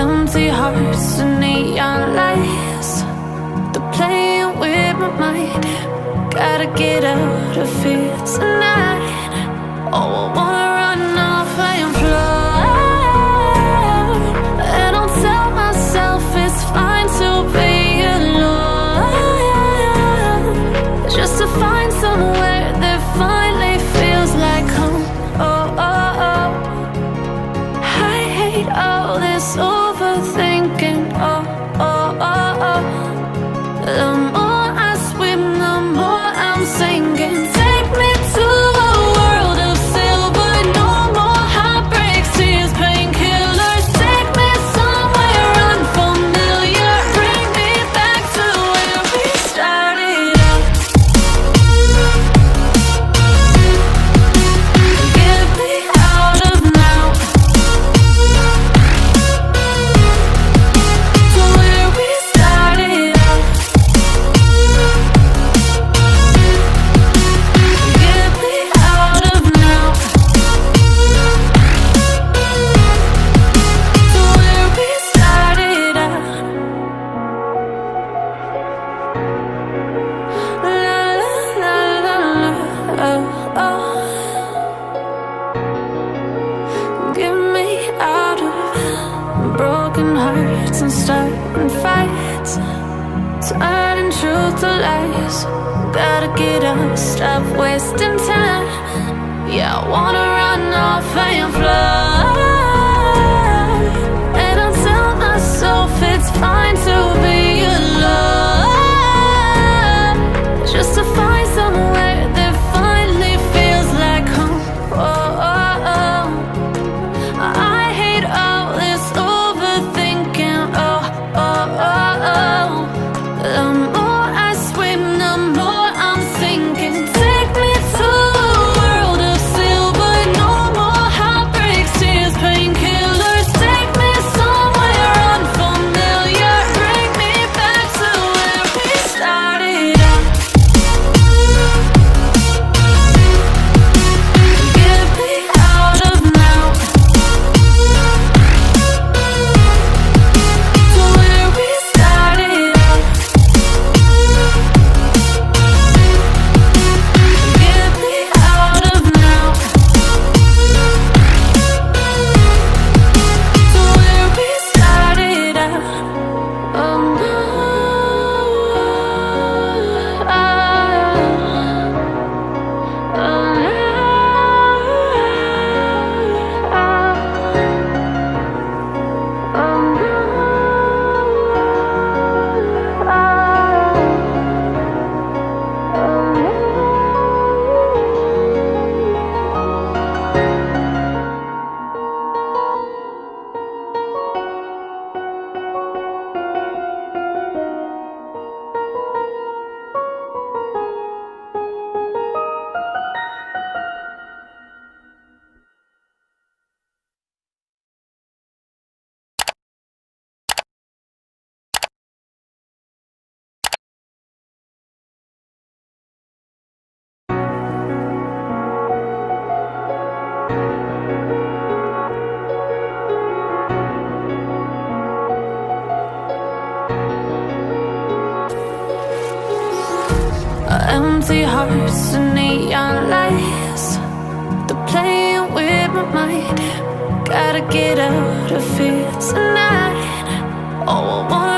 Empty hearts and neon lights, they're playing with my mind. Gotta get out of here tonight. Oh, I wanna run off and fly, and I'll tell myself it's fine to be alone, just to find somewhere that finally feels like home. Oh, oh, oh. I hate all this overthinking. Oh, oh, oh, oh. The more I swim, the more I'm sinking. Take me to a world of silver. No more heartbreaks, tears, painkillers. Take me somewhere unfamiliar. Bring me back to where we started out. Get me out of now, to where we started out. Get me out of now, to where we started out. La la la la la, oh, oh. Get me out of broken hearts and starting fights, turning truth to lies. Gotta get up, stop wasting time. Yeah, I wanna run off and fly, and I'll tell myself it's fine to be alone, just to find somewhere that finally feels like home. Oh, oh, oh. I hate all this overthinking. Oh, oh, oh, oh. The more I swim, the more I'm sinking. Take me to a world of silver. No more heartbreaks, tears, painkillers. Take me somewhere unfamiliar. Bring me back to where we started out. Get me out of now, to where we started out. Get me out of now, to where we started out. Oh no, empty hearts and neon lights, they're playing with my mind. Gotta get out of here tonight. Oh, I wanna